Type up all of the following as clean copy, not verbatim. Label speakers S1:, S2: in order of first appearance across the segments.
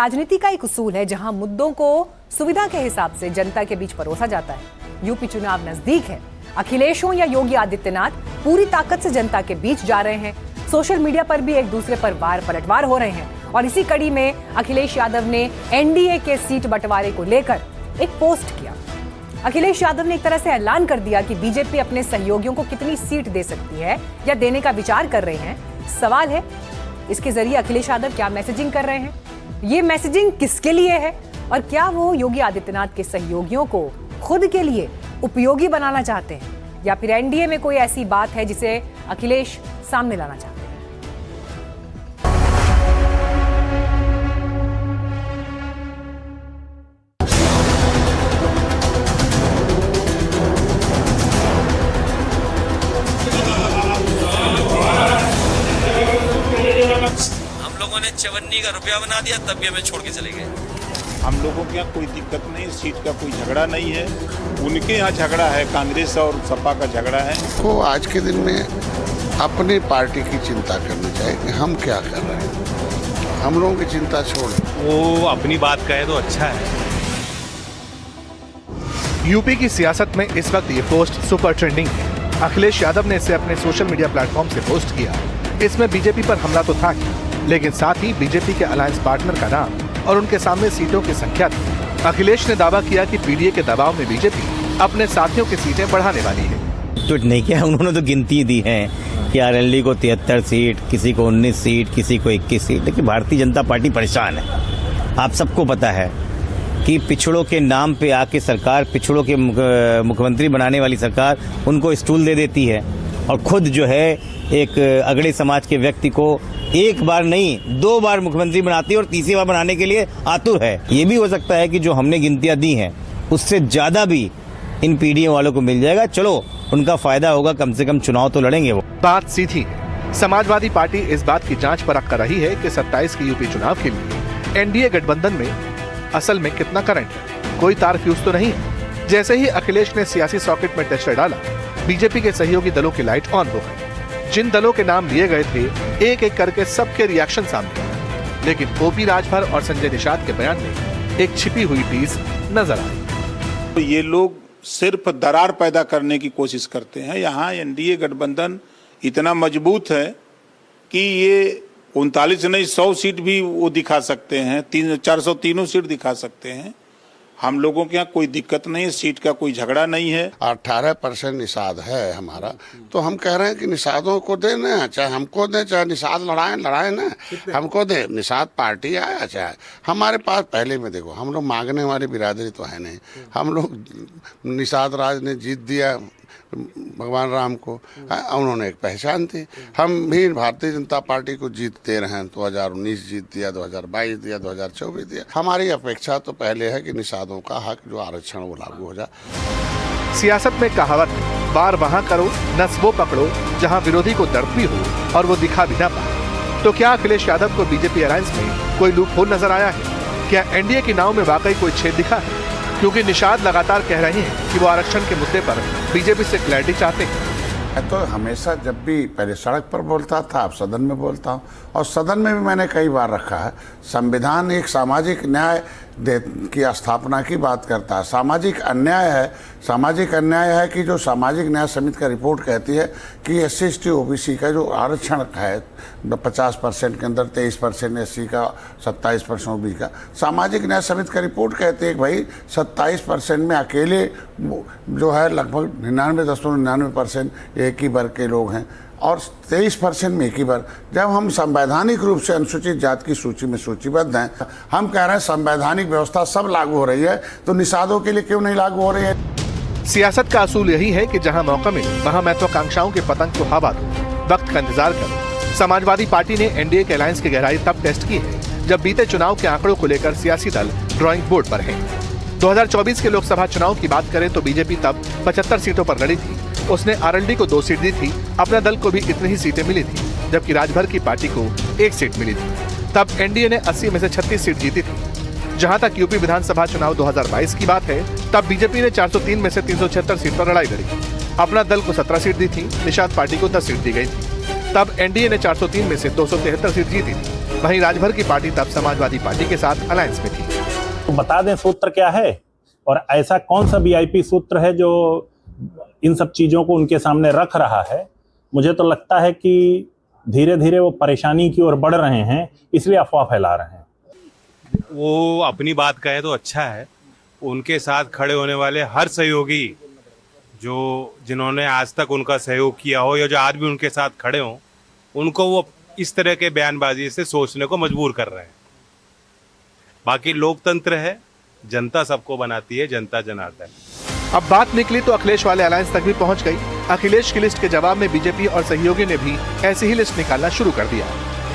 S1: राजनीति का एक उसूल है जहां मुद्दों को सुविधा के हिसाब से जनता के बीच परोसा जाता है। यूपी चुनाव नजदीक है। अखिलेश हो या योगी आदित्यनाथ पूरी ताकत से जनता के बीच जा रहे हैं। सोशल मीडिया पर भी एक दूसरे पर वार पलटवार हो रहे हैं और इसी कड़ी में अखिलेश यादव ने एनडीए के सीट बंटवारे को लेकर एक पोस्ट किया। अखिलेश यादव ने एक तरह से ऐलान कर दिया कि बीजेपी अपने सहयोगियों को कितनी सीट दे सकती है या देने का विचार कर रहे हैं। सवाल है इसके जरिए अखिलेश यादव क्या मैसेजिंग कर रहे हैं, ये मैसेजिंग किसके लिए है और क्या वो योगी आदित्यनाथ के सहयोगियों को खुद के लिए उपयोगी बनाना चाहते हैं या फिर एनडीए में कोई ऐसी बात है जिसे अखिलेश सामने लाना चाहते हैं।
S2: हम लोगों ने 54 का रुपया बना दिया तब भी हमें छोड़ के चले गए।
S3: हम लोगों के यहाँ कोई दिक्कत नहीं, सीट का कोई झगड़ा नहीं है। उनके यहाँ झगड़ा है, कांग्रेस और सपा का झगड़ा है।
S4: तो आज के दिन में अपनी पार्टी की चिंता करनी चाहिए कि हम क्या कर रहे हैं। हम लोगों की चिंता छोड़,
S5: वो अपनी बात कहे तो अच्छा है। यूपी की सियासत में इस वक्त ये पोस्ट सुपर ट्रेंडिंग है। अखिलेश यादव ने इसे अपने सोशल मीडिया प्लेटफॉर्म से पोस्ट किया। इसमें बीजेपी पर हमला तो था ही, लेकिन साथ ही बीजेपी के अलायंस पार्टनर का नाम और उनके सामने सीटों की संख्या थी। अखिलेश ने दावा किया कि पीडीए के दबाव में बीजेपी अपने साथियों की सीटें बढ़ाने वाली है।
S6: तो नहीं किया, उन्होंने तो गिनती दी है कि आरएलडी को 73 सीट, किसी को 19 सीट, किसी को 21 सीट। लेकिन भारतीय जनता पार्टी परेशान है। आप सबको पता है कि पिछड़ों के नाम पे आके सरकार, पिछड़ों के मुख्यमंत्री बनाने वाली सरकार उनको स्टूल दे देती है और खुद जो है एक अगड़े समाज के व्यक्ति को एक बार नहीं 2 बार मुख्यमंत्री बनाती है और तीसरी बार बनाने के लिए आतुर है। ये भी हो सकता है कि जो हमने गिनतियां दी हैं उससे ज्यादा भी इन पीडीए वालों को मिल जाएगा। चलो उनका फायदा होगा, कम से कम चुनाव तो लड़ेंगे वो।
S5: बात सीधी है। समाजवादी पार्टी इस बात की जांच परख कर रही है कि 27 के यूपी चुनाव के लिए एनडीए गठबंधन में असल में कितना करंट है, कोई तार फ्यूज तो नहीं है। जैसे ही अखिलेश ने सियासी सॉकेट में टेस्टर डाला, बीजेपी के सहयोगी दलों की लाइट ऑन हो गई। जिन दलों के नाम लिए गए थे एक एक करके सबके रिएक्शन सामने आए, लेकिन ओपी राजभर और संजय निषाद के बयान में एक छिपी हुई टीज नजर आई।
S3: तो ये लोग सिर्फ दरार पैदा करने की कोशिश करते हैं। यहाँ एनडीए गठबंधन इतना मजबूत है कि ये 39 नहीं 100 सीट भी वो दिखा सकते हैं, 403 सीट दिखा सकते हैं। हम लोगों के यहाँ कोई दिक्कत नहीं है, सीट का कोई झगड़ा नहीं है।
S4: 18% निषाद है हमारा, तो हम कह रहे हैं कि निषादों को देना, चाहे हमको दें, चाहे निषाद लड़ाएं ना, हमको दे। निषाद पार्टी आया चाहे हमारे पास पहले में देखो, हम लोग मांगने वाली बिरादरी तो है नहीं। हम लोग निषाद राज ने जीत दिया भगवान राम को, उन्होंने एक पहचान थी। हम भी भारतीय जनता पार्टी को जीत दे रहे हैं। 2019 जीत दिया, 2022 दिया, 2024 दिया। हमारी अपेक्षा तो पहले है कि निषादों का हक जो आरक्षण वो लागू हो जाए।
S5: सियासत में कहावत है, बार वहां करो नस वो पकड़ो जहां विरोधी को दर्द भी हो और वो दिखा भी ना पाए। तो क्या अखिलेश यादव को बीजेपी अलायंस में कोई लूप होल नजर आया है? क्या एनडीए की नाव में वाकई कोई छेद दिखा है? क्योंकि निषाद लगातार कह रहे हैं कि वो आरक्षण के मुद्दे पर बीजेपी से क्लैरिटी चाहते हैं।
S4: तो हमेशा जब भी पहले सड़क पर बोलता था, अब सदन में बोलता हूँ और सदन में भी मैंने कई बार रखा है। संविधान एक सामाजिक न्याय की स्थापना की बात करता है। सामाजिक अन्याय है कि जो सामाजिक न्याय समिति का रिपोर्ट कहती है कि SC/ST OBC का जो आरक्षण है 50% के अंदर 23% SC का, 27% OBC का, सामाजिक न्याय समिति का रिपोर्ट कहती है कि भाई 27% में अकेले जो है लगभग 99.99% एक ही वर्ग के लोग हैं और 23% में एक ही बार। जब हम संवैधानिक रूप से अनुसूचित जाति की सूची में सूचीबद्ध हैं, हम कह रहे हैं संवैधानिक व्यवस्था सब लागू हो रही है, तो निषादों के लिए क्यों नहीं लागू हो रही है?
S5: सियासत का असूल यही है कि जहां मौका मिले वहां महत्वाकांक्षाओं के पतंग को हवा दो, वक्त का इंतजार करो। समाजवादी पार्टी ने एनडीए के अलायंस की गहराई तब टेस्ट की है जब बीते चुनाव के आंकड़ों को लेकर सियासी दल ड्राइंग बोर्ड पर हैं। 2024 के लोकसभा चुनाव की बात करें तो बीजेपी तब 75 सीटों पर लड़ी थी। उसने आरएलडी को 2 सीट दी थी, अपने दल को भी इतनी ही सीटें मिली थी, जबकि राजभर की पार्टी को 1 सीट मिली थी। तब एनडीए ने 80 में से 36 सीट जीती थी। जहां तक यूपी विधानसभा चुनाव 2022 की बात है, तब बीजेपी ने 403 में से 376 सीट पर लड़ाई लड़ी। अपना दल को 17 सीट दी थी, निषाद पार्टी को 10 सीट दी गई थी। तब एनडीए ने 403 में से 273 सीट जीती थी। वहीं राजभर की पार्टी तब समाजवादी पार्टी के साथ अलायंस में थी।
S7: तो बता दें सूत्र क्या है और ऐसा कौन सा वीआईपी सूत्र है जो इन सब चीजों को उनके सामने रख रहा है। मुझे तो लगता है कि धीरे धीरे वो परेशानी की ओर बढ़ रहे हैं, इसलिए अफवाह फैला रहे हैं।
S8: वो अपनी बात कहे तो अच्छा है। उनके साथ खड़े होने वाले हर सहयोगी जिन्होंने आज तक उनका सहयोग किया हो या जो आज भी उनके साथ खड़े हों, उनको वो इस तरह के बयानबाजी से सोचने को मजबूर कर रहे हैं। बाकी लोकतंत्र है, जनता सबको बनाती है, जनता जनार्दन।
S5: अब बात निकली तो अखिलेश वाले अलायंस तक भी पहुंच गई। अखिलेश की लिस्ट के जवाब में बीजेपी और सहयोगी ने भी ऐसी ही लिस्ट निकालना शुरू कर दिया।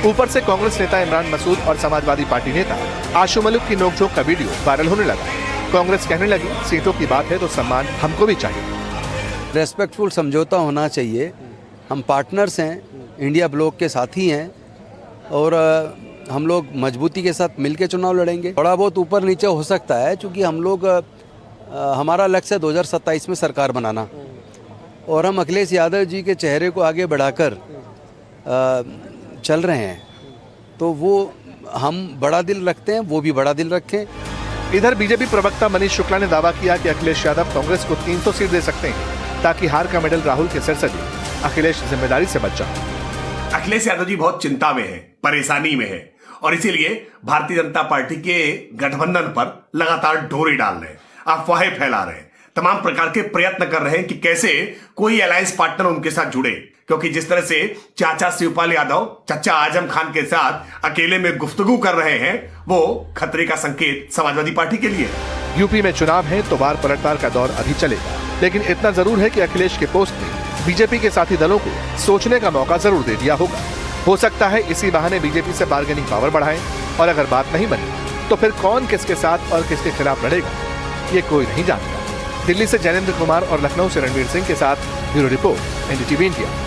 S5: ऊपर से कांग्रेस नेता इमरान मसूद और समाजवादी पार्टी नेता आशु मलिक की नोकझोंक का वीडियो वायरल होने लगा। कांग्रेस कहने लगी, सीटों की बात है तो सम्मान हमको भी चाहिए।
S9: रेस्पेक्टफुल समझौता होना चाहिए। हम पार्टनर्स हैं, इंडिया ब्लॉक के साथी हैं और हम लोग मजबूती के साथ मिलकर चुनाव लड़ेंगे। थोड़ा बहुत ऊपर नीचे हो सकता है क्योंकि हम लोग हमारा लक्ष्य है 2027 में सरकार बनाना और हम अखिलेश यादव जी के चेहरे को आगे बढ़ाकर चल रहे हैं, तो वो हम बड़ा दिल रखते हैं, वो भी बड़ा दिल रखें।
S5: इधर बीजेपी प्रवक्ता मनीष शुक्ला ने दावा किया कि अखिलेश यादव कांग्रेस को 300 सीट दे सकते हैं ताकि हार का मेडल राहुल के सिर सजे। अखिलेश जिम्मेदारी से बच जाए।
S10: अखिलेश यादव जी बहुत चिंता में है, परेशानी में है और इसीलिए भारतीय जनता पार्टी के गठबंधन पर लगातार डोरी डाल रहे हैं, अफवाहें फैला रहे हैं, तमाम प्रकार के प्रयत्न कर रहे हैं कि कैसे कोई अलायंस पार्टनर उनके साथ जुड़े। क्योंकि जिस तरह से चाचा शिवपाल यादव चचा आजम खान के साथ अकेले में गुफ्तगू कर रहे हैं, वो खतरे का संकेत समाजवादी पार्टी के लिए है।
S5: यूपी में चुनाव है तो बार पलटवार का दौर अभी चलेगा, लेकिन इतना जरूर है कि अखिलेश के पोस्ट ने बीजेपी के साथी दलों को सोचने का मौका जरूर दे दिया होगा। हो सकता है इसी बहाने बीजेपी से बार्गेनिंग पावर बढ़ाएं और अगर बात नहीं बनी तो फिर कौन किसके साथ और किसके खिलाफ लड़ेगा, ये कोई नहीं जानता। दिल्ली से जैनेंद्र कुमार और लखनऊ से रणवीर सिंह के साथ ब्यूरो रिपोर्ट, एनडीटीवी इंडिया।